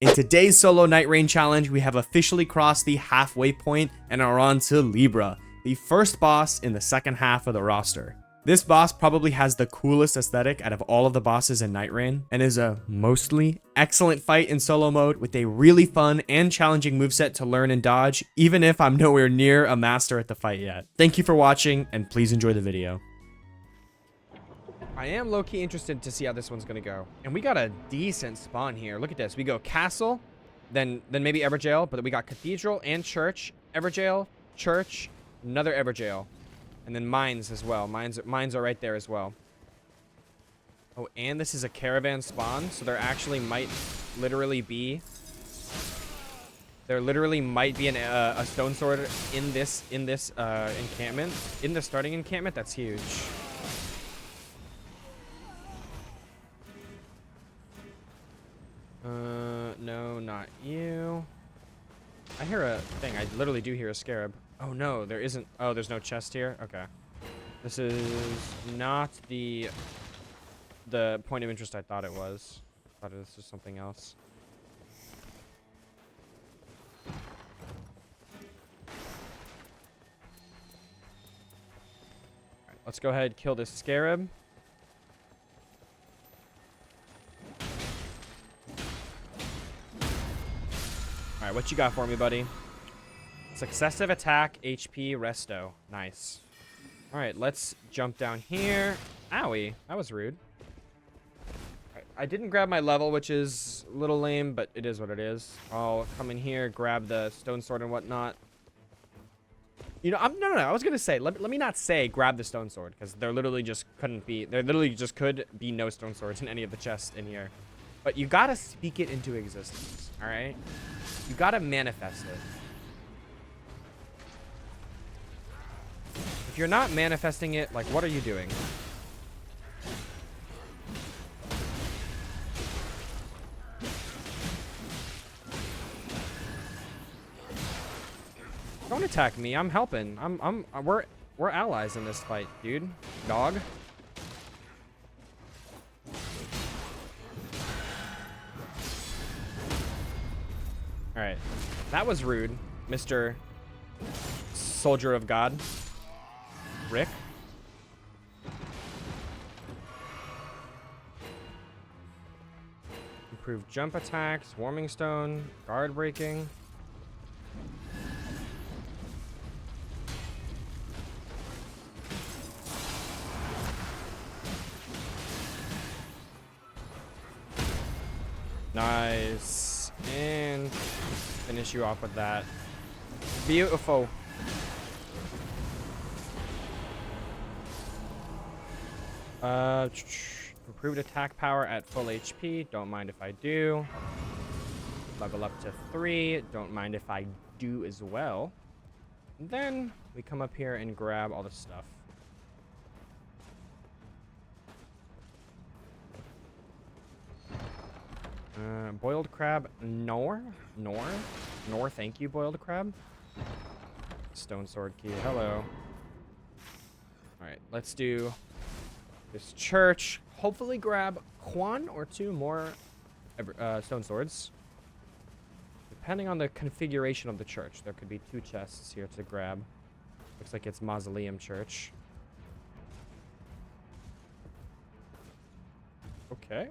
In today's solo night rain challenge, we have officially crossed the halfway point and are on to Libra, the first boss in the second half of the roster. This boss probably has the coolest aesthetic out of all of the bosses in Night Rain, and is a mostly excellent fight in solo mode with a really fun and challenging moveset to learn and dodge, even if I'm nowhere near a master at the fight yet. Thank you for watching, and please enjoy the video. I am low-key interested to see how this one's gonna go. And we got a decent spawn here. Look at this. We go castle, then maybe Everjail, but we got cathedral and church, Everjail, church, another Everjail, and then mines as well. Mines are right there as well. Oh, and this is a caravan spawn, so there actually might literally be a stone sword in this encampment, in the starting encampment. That's huge. No, not you. I hear a thing. I literally do hear a scarab. Oh, no, there isn't. Oh, there's no chest here? Okay. This is not the point of interest I thought it was. I thought this was something else. All right, let's go ahead and kill this scarab. Alright, what you got for me, buddy? Successive attack, HP, resto. Nice. Alright, let's jump down here. Owie, that was rude. I didn't grab my level, which is a little lame, but it is what it is. I'll come in here, grab the stone sword and whatnot. You know, no. I was gonna say, let me not say grab the stone sword, because there literally just could be no stone swords in any of the chests in here. But you gotta speak it into existence, alright? You gotta manifest it. If you're not manifesting it, like, what are you doing? Don't attack me. I'm helping. We're allies in this fight, dude. Dog. Alright, that was rude, Mr. Soldier of God. Rick. Improved jump attacks, warming stone, guard breaking. Nice. And finish you off with that. Beautiful. Improved attack power at full HP. Don't mind if I do. Level up to 3. Don't mind if I do as well. And then we come up here and grab all the stuff. Boiled crab, Nor, thank you, boiled crab. Stone sword key, hello. Alright, let's do this church. Hopefully grab 1 or 2 more stone swords. Depending on the configuration of the church, there could be 2 chests here to grab. Looks like it's Mausoleum Church. Okay.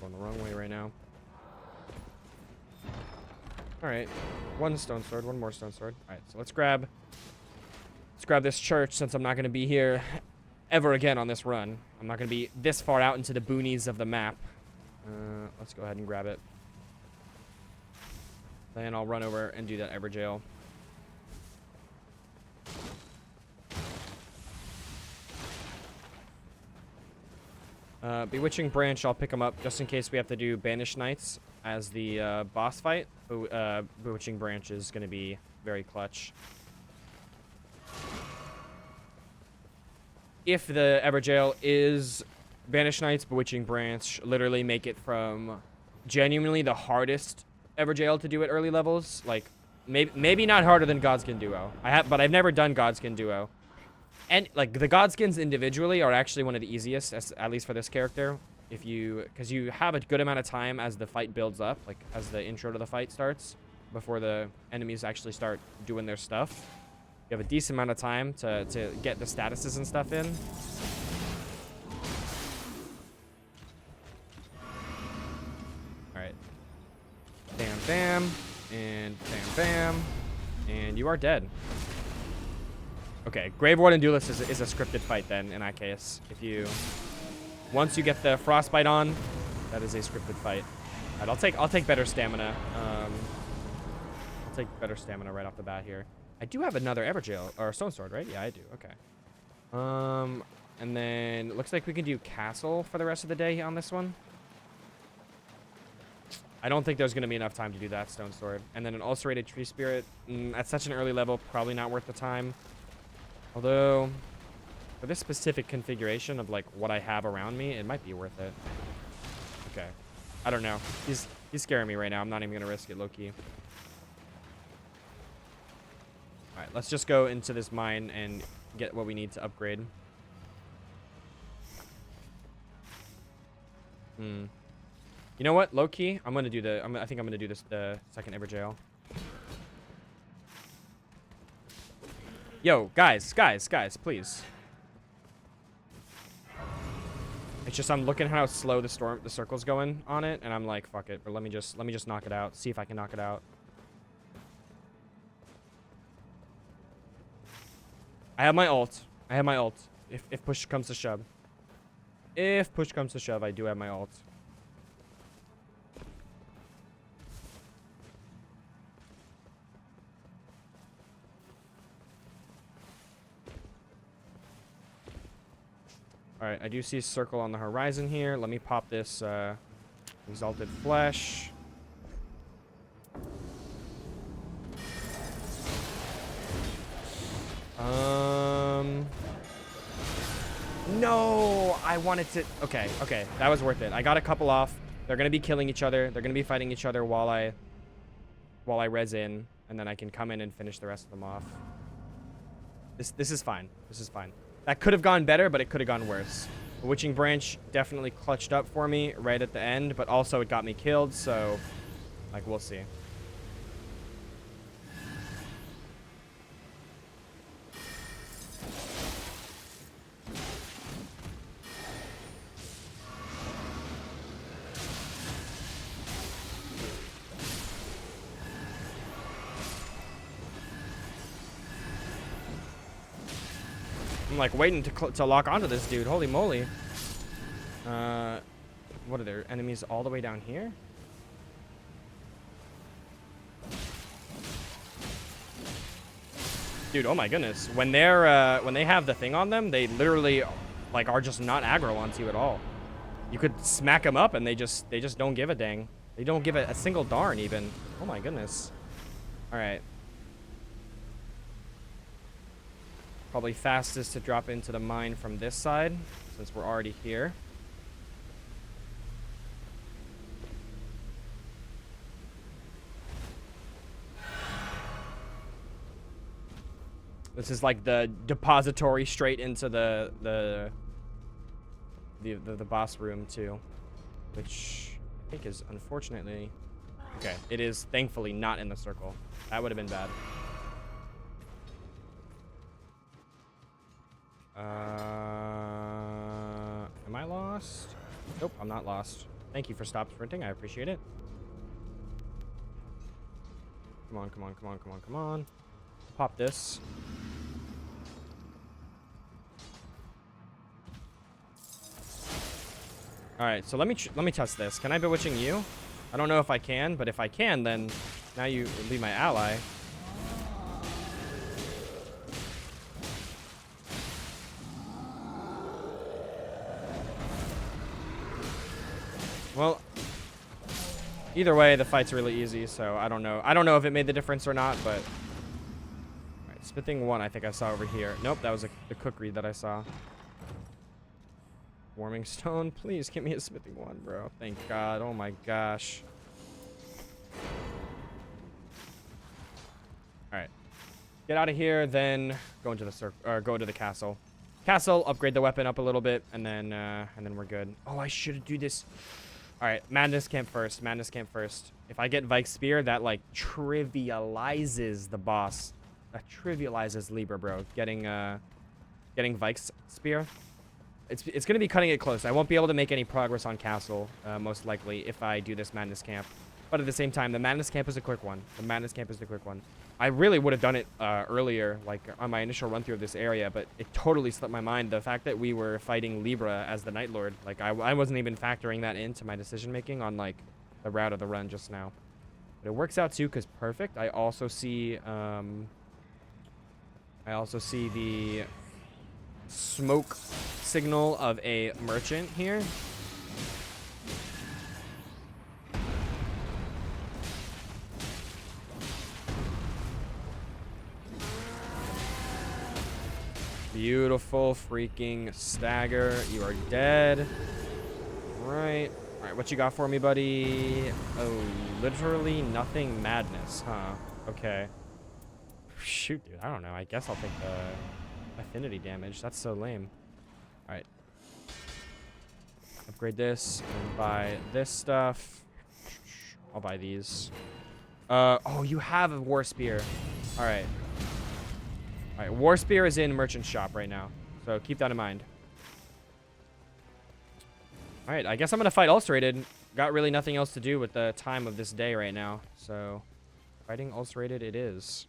Going the wrong way right now. Alright. 1 stone sword, 1 more stone sword. Alright, so let's grab this church, since I'm not gonna be here ever again on this run. I'm not gonna be this far out into the boonies of the map. Let's go ahead and grab it. Then I'll run over and do that Everjail. Bewitching Branch, I'll pick them up just in case we have to do Banished Knights as the boss fight. Bewitching Branch is going to be very clutch. If the Everjail is Banished Knights, Bewitching Branch literally make it from genuinely the hardest Everjail to do at early levels. Like, maybe not harder than Godskin Duo. But I've never done Godskin Duo. And like the god skins individually are actually one of the easiest, at least for this character. Because you have a good amount of time as the fight builds up, like as the intro to the fight starts, before the enemies actually start doing their stuff. You have a decent amount of time to get the statuses and stuff in. All right. Bam, bam, and bam, bam, and you are dead. Okay, Grave Warden Duelist is a scripted fight then, in that case. Once you get the Frostbite on, that is a scripted fight. All right, I'll take better stamina. I'll take better stamina right off the bat here. I do have another Everjail, or Stone Sword, right? Yeah, I do, okay. And then it looks like we can do Castle for the rest of the day on this one. I don't think there's going to be enough time to do that Stone Sword. And then an Ulcerated Tree Spirit, at such an early level, probably not worth the time. Although, for this specific configuration of like what I have around me, it might be worth it. Okay. I don't know. He's scaring me right now. I'm not even going to risk it low-key. Alright, let's just go into this mine and get what we need to upgrade. You know what? Low-key, I'm going to do I think I'm going to do the second Everjail. Yo, guys, please. It's just I'm looking how slow the circle's going on it, and I'm like, fuck it. But let me just knock it out. See if I can knock it out. I have my ult. If push comes to shove. If push comes to shove, I do have my ult. Alright, I do see a circle on the horizon here. Let me pop this Exalted Flesh. No! I wanted to... Okay, that was worth it. I got a couple off. They're going to be killing each other. They're going to be fighting each other while I res in. And then I can come in and finish the rest of them off. This is fine. This is fine. That could have gone better, but it could have gone worse. The Witching Branch definitely clutched up for me right at the end, but also it got me killed, so, like, we'll see. I'm like waiting to lock onto this dude. Holy moly. What are there? Enemies all the way down here? Dude, oh my goodness. When they have the thing on them, they literally like are just not aggro onto you at all. You could smack them up and they just don't give a dang. They don't give a single darn even. Oh my goodness. All right. Probably fastest to drop into the mine from this side, since we're already here. This is like the depository straight into the boss room too, which I think is unfortunately... Okay, it is thankfully not in the circle. That would have been bad. Am I lost? Nope, I'm not lost. Thank you for stop sprinting. I appreciate it. Come on, come on, come on, come on, come on. Pop this. All right, so let me test this. Can I bewitching you? I don't know if I can, but if I can, then now you will be my ally. Well, either way, the fight's really easy, so I don't know. I don't know if it made the difference or not, but... Alright, smithing one I think I saw over here. Nope, that was the cookery that I saw. Warming stone, please give me a smithing one, bro. Thank God. Oh my gosh. Alright. Get out of here, then go into the circle or go to the castle. Castle, upgrade the weapon up a little bit, and then we're good. Oh, I should do this. All right, Madness Camp first. Madness Camp first. If I get Vike's Spear, that like trivializes the boss. That trivializes Libra, bro. Getting Vike's Spear. It's gonna be cutting it close. I won't be able to make any progress on Castle, most likely, if I do this Madness Camp. But at the same time, the Madness Camp is a quick one. The Madness Camp is the quick one. I really would have done it earlier, like on my initial run through of this area, but it totally slipped my mind. The fact that we were fighting Libra as the Nightlord, like I wasn't even factoring that into my decision making on like the route of the run just now. But it works out too, cause perfect. I also see the smoke signal of a merchant here. Beautiful freaking stagger. You are dead. Right. All right, what you got for me, buddy? Oh, literally nothing. Madness, huh? Okay. Shoot, dude. I don't know. I guess I'll take the affinity damage. That's so lame. All right. Upgrade this and buy this stuff. I'll buy these. Oh, you have a war spear. All right. All right, War Spear is in Merchant Shop right now, so keep that in mind. All right, I guess I'm going to fight Ulcerated. Got really nothing else to do with the time of this day right now, so fighting Ulcerated it is.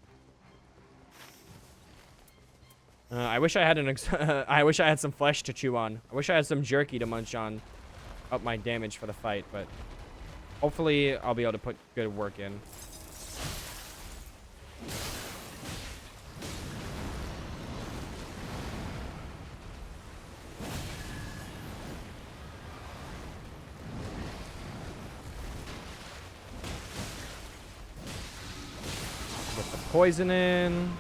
I wish I had I wish I had some flesh to chew on. I wish I had some jerky to munch on, up my damage for the fight, but hopefully I'll be able to put good work in. Get the poison in.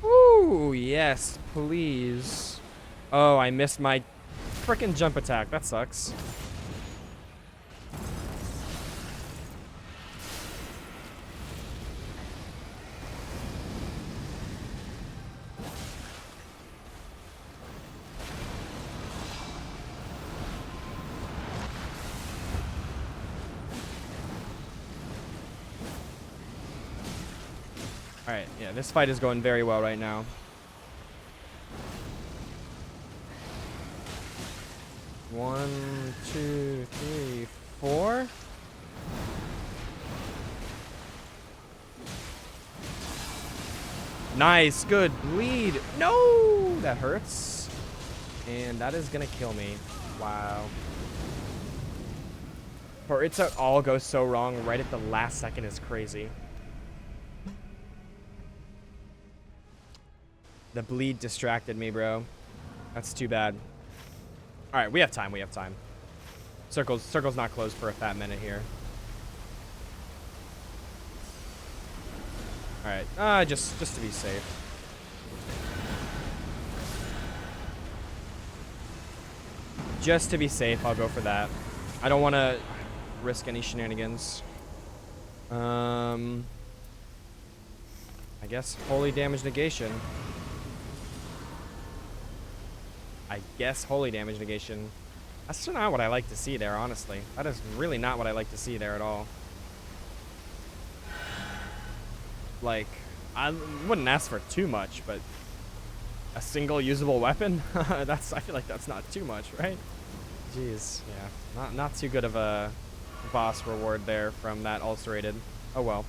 Ooh, yes, please. Oh, I missed my frickin' jump attack. That sucks. Alright, yeah, this fight is going very well right now. One, two, three, four. Nice, good bleed. No, that hurts. And that is gonna kill me. Wow. For it to all go so wrong right at the last second is crazy. The bleed distracted me, bro. That's too bad. All right, we have time. We have time. Circle's not closed for a fat minute here. All right, just to be safe. Just to be safe, I'll go for that. I don't want to risk any shenanigans. I guess holy damage negation. I guess holy damage negation. That's not what I like to see there, honestly. That is really not what I like to see there at all. Like, I wouldn't ask for too much, but a single usable weapon? I feel like that's not too much, right? Jeez, yeah. Not too good of a boss reward there from that ulcerated. Oh well.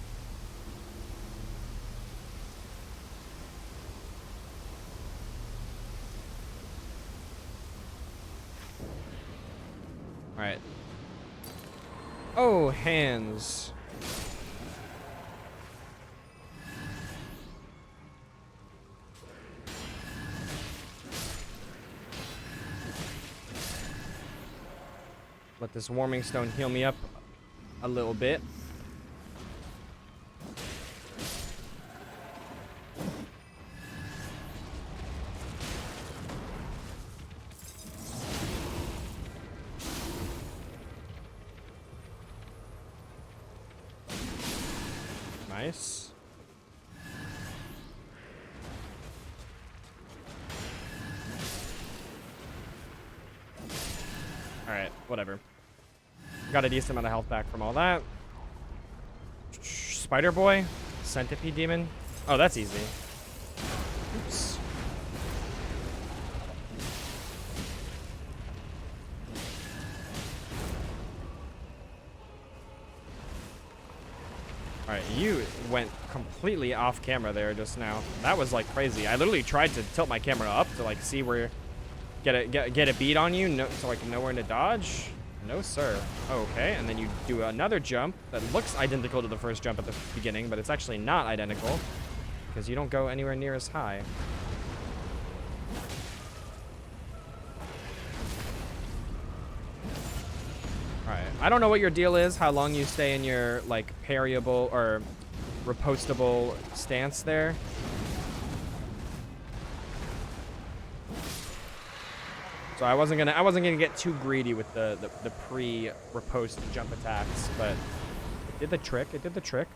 Alright. Oh, hands. Let this warming stone heal me up a little bit. Nice. Alright, whatever. Got a decent amount of health back from all that. Spider Boy. Centipede Demon. Oh, that's easy. Oops. Alright, you went completely off camera there just now. That was like crazy. I literally tried to tilt my camera up to like see where get a beat on you, no, so I can know where to dodge. No, sir. Okay, and then you do another jump that looks identical to the first jump at the beginning, but it's actually not identical because you don't go anywhere near as high. Alright, I don't know what your deal is, how long you stay in your, like, parryable or repostable stance there. So I wasn't gonna get too greedy with the pre-repost jump attacks, but it did the trick. It did the trick.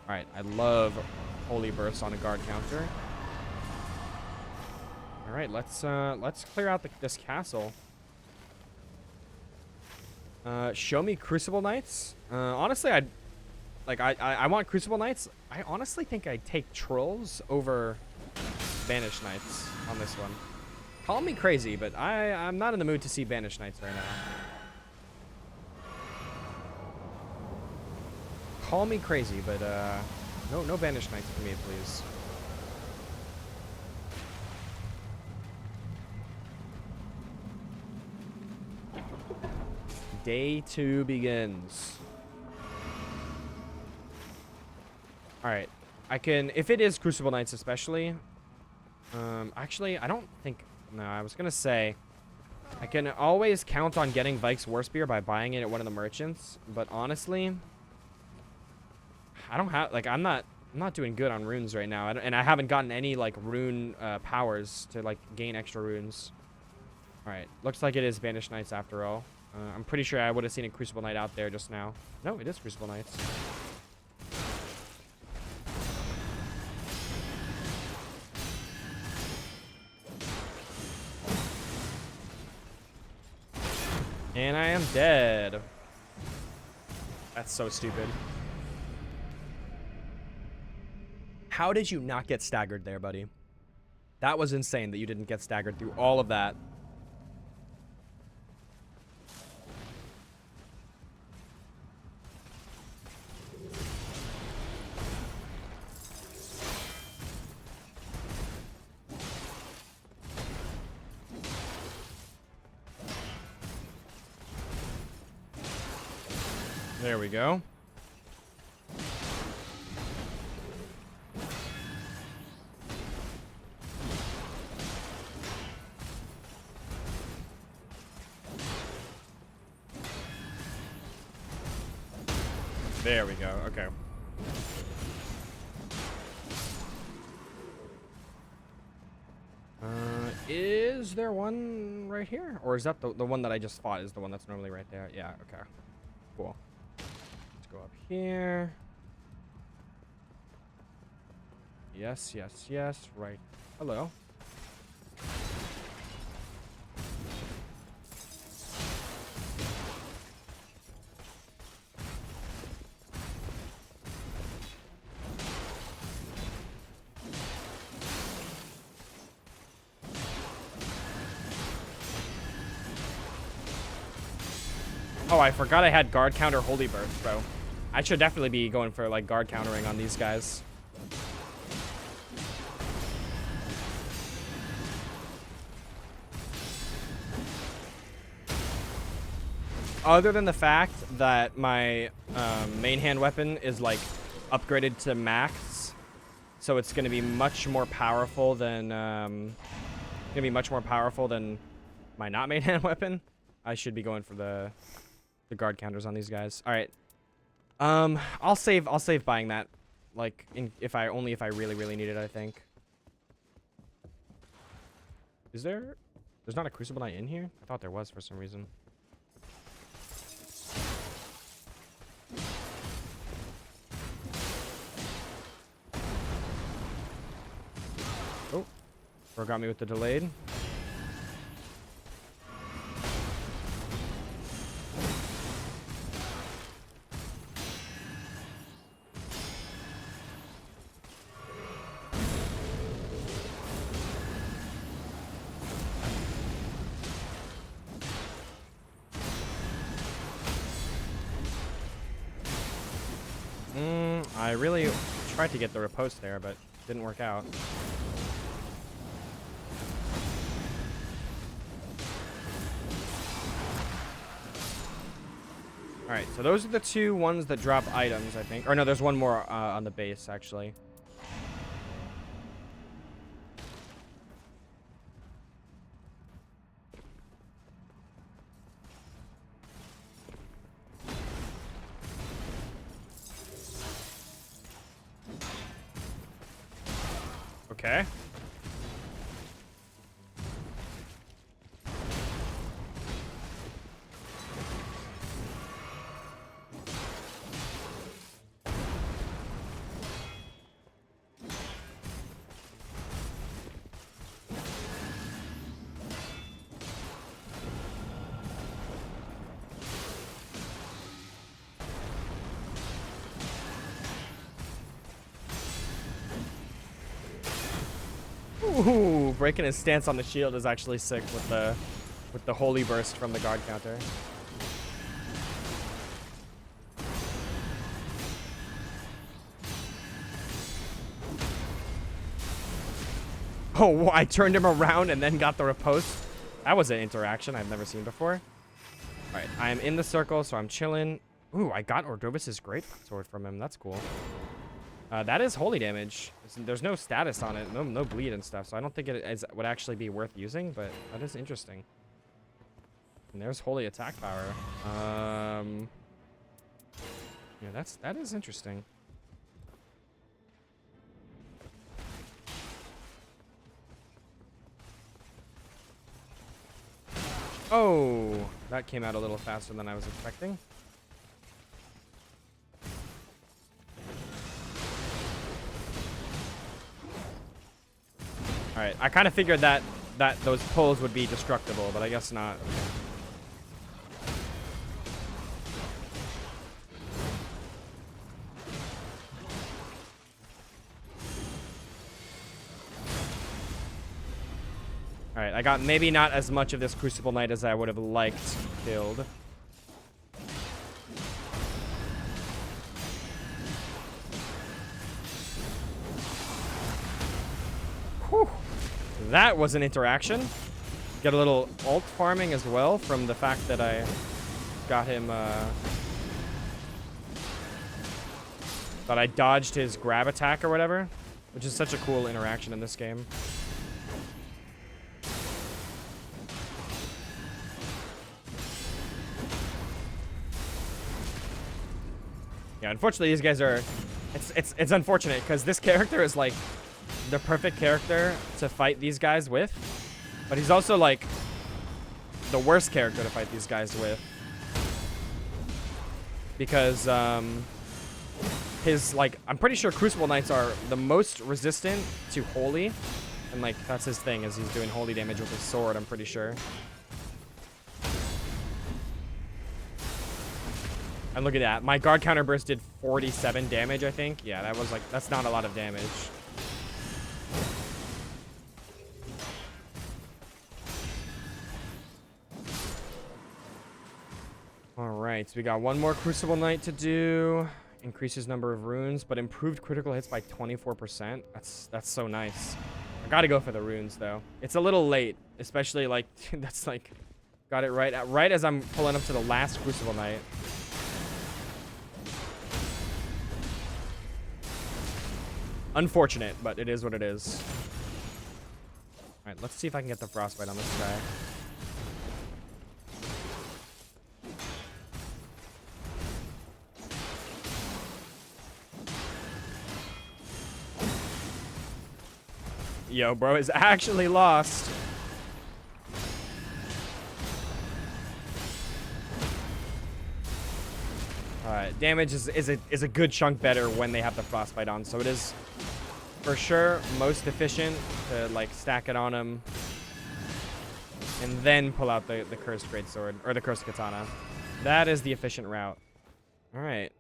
All right, I love Holy Burst on a guard counter. All right, let's clear out this castle. Show me Crucible Knights. Honestly, I want Crucible Knights. I honestly think I'd take Trolls over Banished Knights on this one. Call me crazy, but I'm not in the mood to see Banished Knights right now. Call me crazy, but no Banished Knights for me, please. Day 2 begins. Alright. I can, if it is Crucible Knights especially, actually, I don't think, no, I was gonna say, I can always count on getting Vike's Warspear by buying it at one of the merchants, but honestly, I don't have, like, I'm not doing good on runes right now, and I haven't gotten any, like, rune powers to, like, gain extra runes. Alright, looks like it is Banished Knights after all. I'm pretty sure I would have seen a Crucible Knight out there just now. No, it is Crucible Knights. And I am dead. That's so stupid. How did you not get staggered there, buddy? That was insane that you didn't get staggered through all of that. There we go. There we go. Okay. Is there one right here? Or is that the one that I just fought is the one that's normally right there? Yeah, okay. Cool. Let's go up here. Yes, yes, yes. Right. Hello. Oh, I forgot I had guard counter Holy Burst, bro. I should definitely be going for, like, guard countering on these guys. Other than the fact that my main hand weapon is, like, upgraded to max, so it's going to be much more powerful than my not main hand weapon. I should be going for the guard counters on these guys. All right. I'll save buying that, like, if I really need it, I think. There's not a Crucible Knight in here? I thought there was for some reason. Bro got me with the delayed. I really tried to get the riposte there, but didn't work out. Alright, so those are the two ones that drop items, I think. Or no, there's one more on the base, actually. Okay. Ooh, breaking his stance on the shield is actually sick with the holy burst from the guard counter. Oh, I turned him around and then got the riposte. That was an interaction I've never seen before. All right, I am in the circle, so I'm chilling. Ooh, I got Ordovis's great sword from him. That's cool. That is holy damage. There's no status on it, no bleed and stuff, so I don't think it would actually be worth using, but that is interesting. And there's holy attack power. Yeah, that is interesting. Oh, that came out a little faster than I was expecting. All right, I kind of figured that those pulls would be destructible, but I guess not. All right, I got maybe not as much of this Crucible Knight as I would have liked killed. Whew. That was an interaction. Get a little ult farming as well from the fact that I got him, that I dodged his grab attack or whatever, which is such a cool interaction in this game. Yeah, unfortunately these guys are, it's unfortunate because this character is like the perfect character to fight these guys with, but he's also like the worst character to fight these guys with because his, like, I'm pretty sure Crucible Knights are the most resistant to holy, and like that's his thing, is he's doing holy damage with his sword, I'm pretty sure. And look at that. My guard counter burst did 47 damage, I think. Yeah, that was like, that's not a lot of damage. All right, so we got one more Crucible Knight to do. Increases number of runes, but improved critical hits by 24%. That's so nice. I gotta go for the runes though. It's a little late, especially like, that's like, got it right as I'm pulling up to the last Crucible Knight. Unfortunate, but it is what it is. All right, let's see if I can get the frostbite on this guy. Yo, bro is actually lost. All right, damage is a good chunk better when they have the frostbite on, so it is for sure most efficient to like stack it on him and then pull out the cursed greatsword or the cursed katana. That is the efficient route. All right.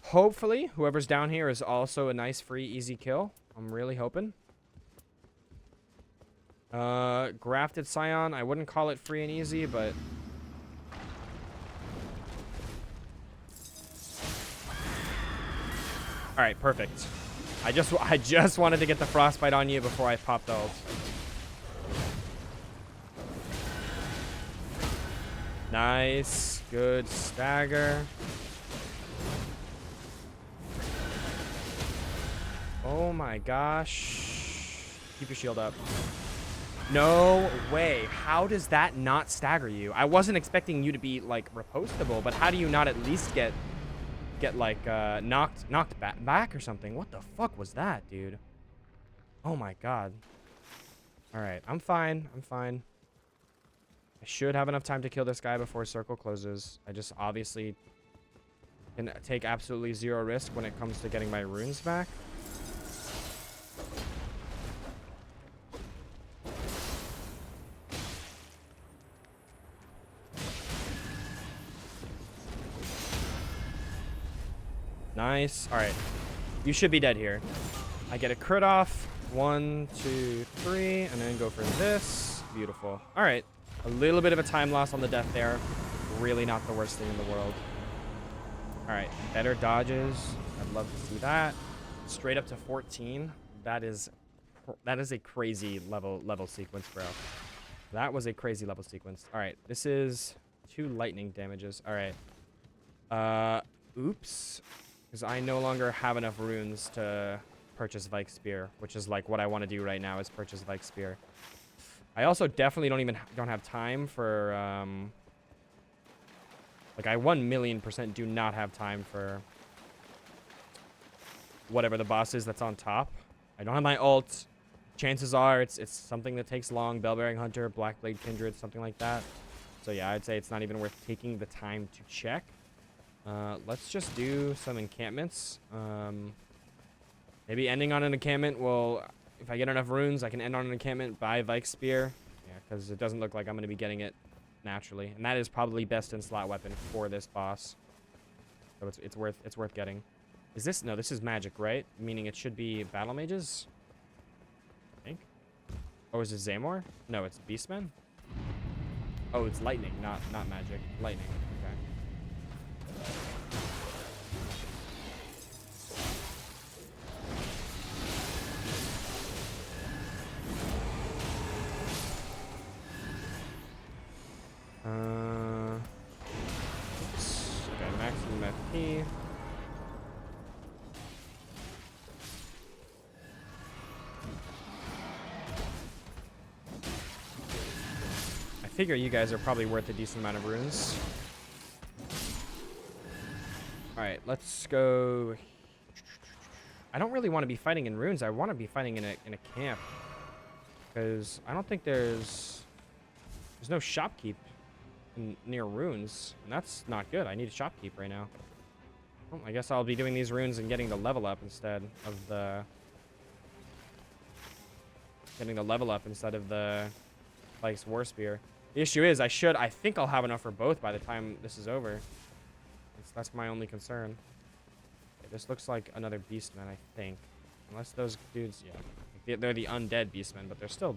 Hopefully, whoever's down here is also a nice, free, easy kill. I'm really hoping. Grafted Scion. I wouldn't call it free and easy, but... Alright, perfect. I just wanted to get the frostbite on you before I popped ult. Nice. Good stagger. Oh my gosh. Keep your shield up. No way. How does that not stagger you? I wasn't expecting you to be like repostable, but how do you not at least get like knocked back or something? What the fuck was that, dude? Oh my god. All right, I'm fine. I'm fine. I should have enough time to kill this guy before circle closes. I just obviously can take absolutely zero risk when it comes to getting my runes back. Nice. All right. You should be dead here. I get a crit off. 1, 2, 3, and then go for this. Beautiful. All right. A little bit of a time loss on the death there. Really not the worst thing in the world. All right. Better dodges. I'd love to see that. Straight up to 14. That is a crazy level sequence, bro. That was a crazy level sequence. All right. This is 2 lightning damages. All right. Oops. Because I no longer have enough runes to purchase Vike's Spear, which is like what I want to do right now is purchase Vike's Spear. I also definitely don't have time for like I 1,000,000% do not have time for whatever the boss is that's on top. I don't have my ult. Chances are it's something that takes long. Bellbearing Hunter, Blackblade Kindred, something like that. So yeah, I'd say it's not even worth taking the time to check. Let's just do some encampments. Maybe ending on an encampment will, if I get enough runes, I can end on an encampment, buy Vike's Spear. Yeah, because it doesn't look like I'm going to be getting it naturally. And that is probably best in slot weapon for this boss. So it's worth getting. Is this, no, this is magic, right? Meaning it should be battle mages? I think. Oh, is it Zamor? No, it's Beastmen? Oh, it's lightning, not magic. Lightning. Oops. Okay, maximum FP. I figure you guys are probably worth a decent amount of runes. Alright, let's go. I don't really want to be fighting in runes. I want to be fighting in a camp. Because I don't think there's no shopkeep near runes. And that's not good. I need a shopkeep right now. Well, I guess I'll be doing these runes and getting the level up instead of the... Getting the level up instead of the Vike's War Spear. The issue is I think I'll have enough for both by the time this is over. That's my only concern. Okay, this looks like another Beastman, I think. Unless those dudes, yeah. They're the undead Beastmen, but they're still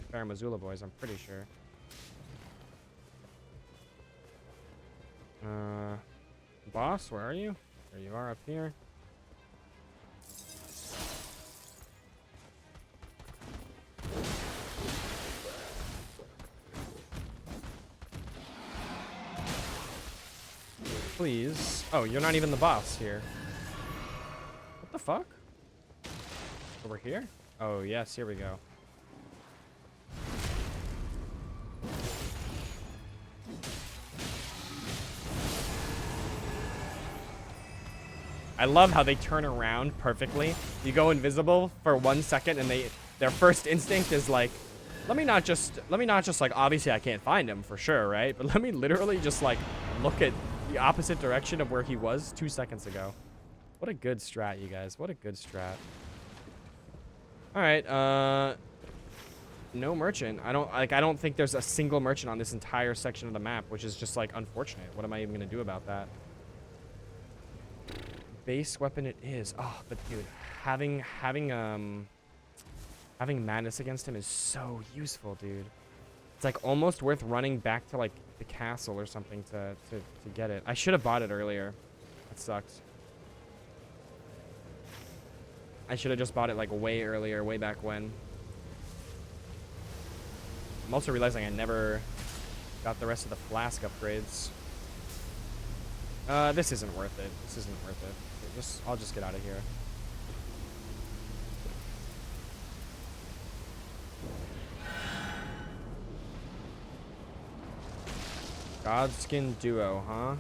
Fair Missoula boys, I'm pretty sure. Boss, where are you? There you are up here. Please. Oh, you're not even the boss here. What the fuck? Over here? Oh, yes, here we go. I love how they turn around perfectly. You go invisible for 1 second and their first instinct is like, let me not just like, obviously I can't find him for sure, right? But let me literally just like look at the opposite direction of where he was 2 seconds ago. What a good strat, you guys. What a good strat. All right. No merchant. I don't think there's a single merchant on this entire section of the map, which is just like unfortunate. What am I even gonna do about that? Base weapon it is. Oh, but dude, having madness against him is so useful, dude. It's like almost worth running back to like the castle or something to get it. I should have bought it earlier. That sucks. I should have just bought it like way earlier, way back when. I'm also realizing I never got the rest of the flask upgrades. This isn't worth it. This isn't worth it. I'll just get out of here. Godskin duo, huh?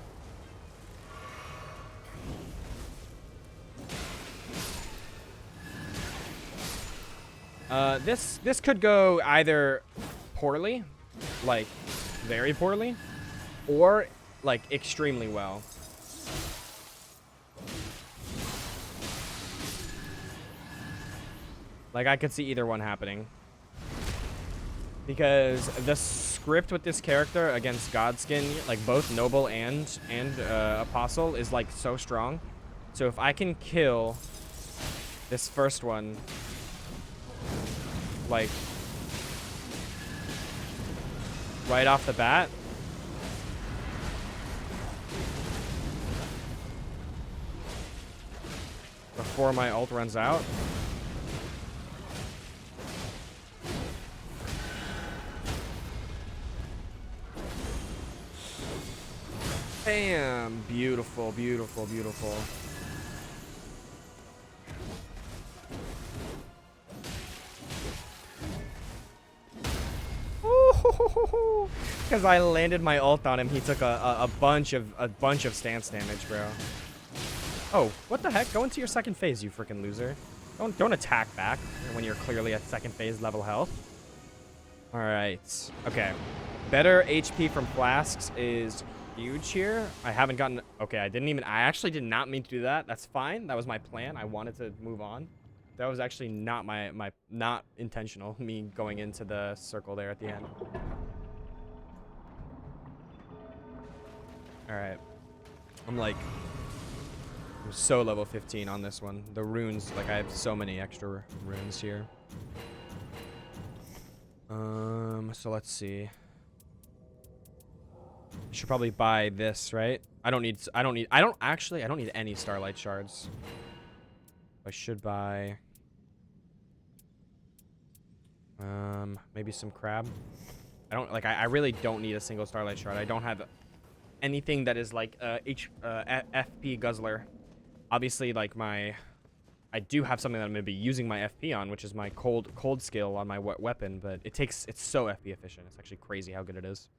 This could go either poorly, like very poorly, or like extremely well. Like I could see either one happening. Because the script with this character against Godskin, like both Noble and Apostle, is like so strong. So if I can kill this first one, like right off the bat, before my ult runs out. Bam! Beautiful, beautiful, beautiful. Because I landed my ult on him, he took a bunch of stance damage, bro. Oh, what the heck? Go into your second phase, you freaking loser. Don't attack back when you're clearly at second phase level health. All right. Okay. Better HP from flasks is huge here. I haven't gotten... Okay, I actually did not mean to do that. That's fine. That was my plan. I wanted to move on. That was actually not not intentional, me going into the circle there at the end. All right. I'm so level 15 on this one. The runes, like I have so many extra runes here. So let's see. Should probably buy this, right? I don't need any starlight shards. I should buy maybe some crab. I really don't need a single starlight shard. I don't have anything that is like FP guzzler. Obviously, like I do have something that I'm gonna be using my FP on, which is my cold skill on my weapon, but it's so FP efficient. It's actually crazy how good it is.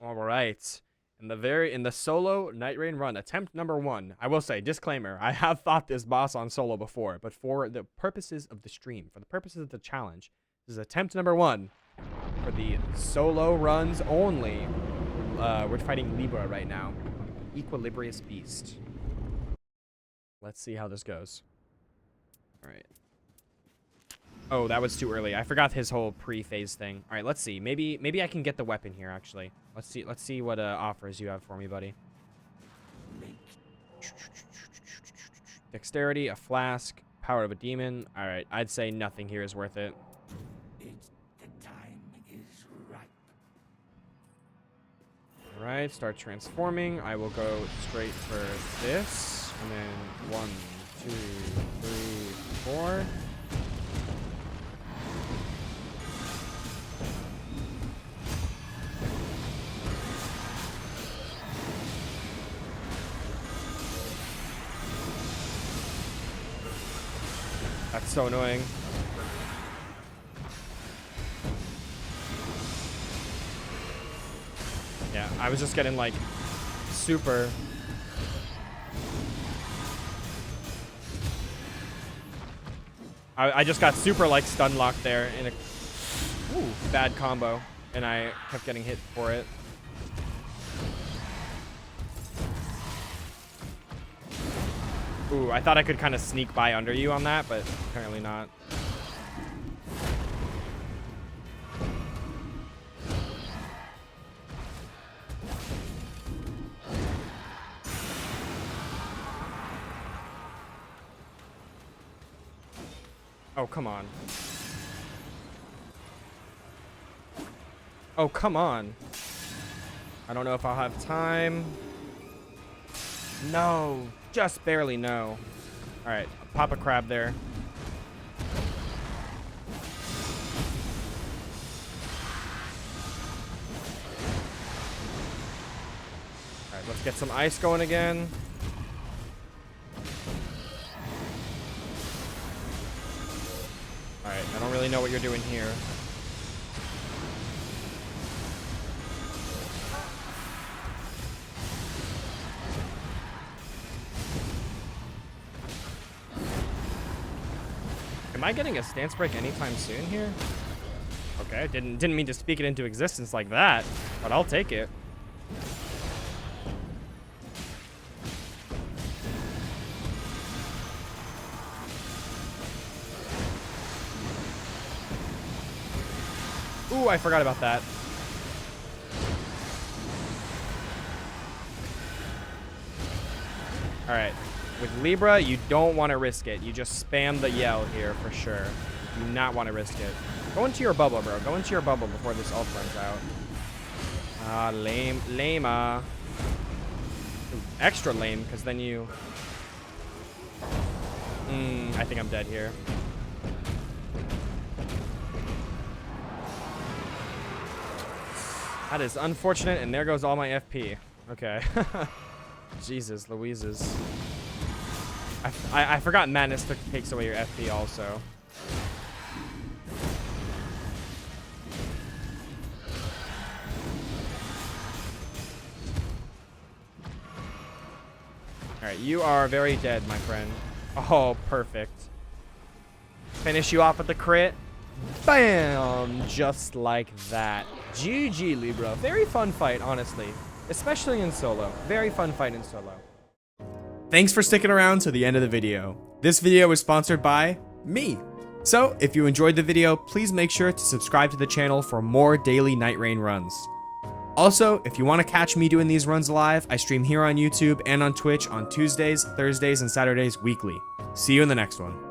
All right. In the solo Night Rain run, attempt number 1. I will say, disclaimer, I have fought this boss on solo before, but for the purposes of the stream, for the purposes of the challenge, this is attempt number 1 for the solo runs only. We're fighting Libra right now. Equilibrious Beast. Let's see how this goes. All right. Oh, that was too early. I forgot his whole pre-phase thing. All right, let's see. Maybe I can get the weapon here, actually. Let's see what offers you have for me, buddy. Dexterity, a flask, power of a demon. All right, I'd say nothing here is worth it. The time is ripe. All right, start transforming. I will go straight for this. And then 1, 2, 3, 4. That's so annoying. Yeah, I was just getting like super. I just got super like stun locked there in a bad combo, and I kept getting hit for it. Ooh, I thought I could kind of sneak by under you on that, but apparently not. Oh, come on. Oh, come on. I don't know if I'll have time. No, just barely no. All right, pop a crab there. All right, let's get some ice going again. All right, I don't really know what you're doing here. Am I getting a stance break anytime soon here? Okay, didn't mean to speak it into existence like that, but I'll take it. Ooh, I forgot about that. All right. With Libra, you don't want to risk it. You just spam the yell here for sure. You do not want to risk it. Go into your bubble, bro. Go into your bubble before this ult runs out. Ah, lame. Lame-a. Ooh, extra lame, because then you... I think I'm dead here. That is unfortunate, and there goes all my FP. Okay. Jesus Louises. I forgot Madness takes away your FP also. Alright, you are very dead, my friend. Oh, perfect. Finish you off with the crit. Bam! Just like that. GG, Libra. Very fun fight, honestly. Especially in solo. Very fun fight in solo. Thanks for sticking around to the end of the video. This video was sponsored by me. So, if you enjoyed the video, please make sure to subscribe to the channel for more daily Night Rain runs. Also, if you want to catch me doing these runs live, I stream here on YouTube and on Twitch on Tuesdays, Thursdays, and Saturdays weekly. See you in the next one.